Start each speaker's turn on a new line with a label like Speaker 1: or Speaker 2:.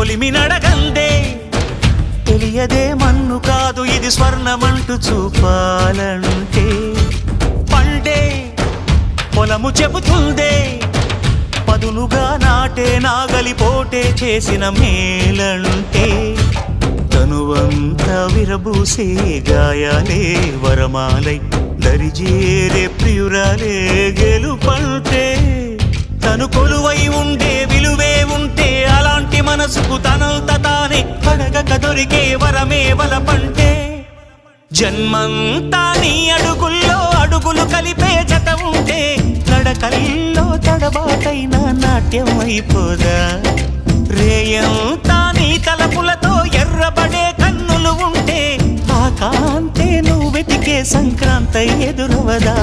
Speaker 1: కొలిమి నడగందే తెలియదే మన్ను కాదు ఇది స్వర్ణమంటూ చూపాలంటే పండే పొలము చెబుతుందే పదునుగా నాటే నాగలిపోటే చేసిన మేలంటే తనువంతా విరబూసే గాయాలే వరమాలై దరిజేరే ప్రియురాలే గెలుపంటే తను కొలువై ఉండే విలువే ఉంటే అలాంటి మనసుకు తనంత తానే అడగక దొరికే వరమే వలపంటే జన్మంతా నీ అడుగుల్లో అడుగులు కలిపే జత ఉంటే నడకల్లో తడబాటైన నాట్యం అయిపోదా రేయంతా నీ తలపులతో ఎర్రబడే కన్నులు ఉంటే ఆ కాంతే నువ్వు వెతికే సంక్రాంతి ఎదురవదా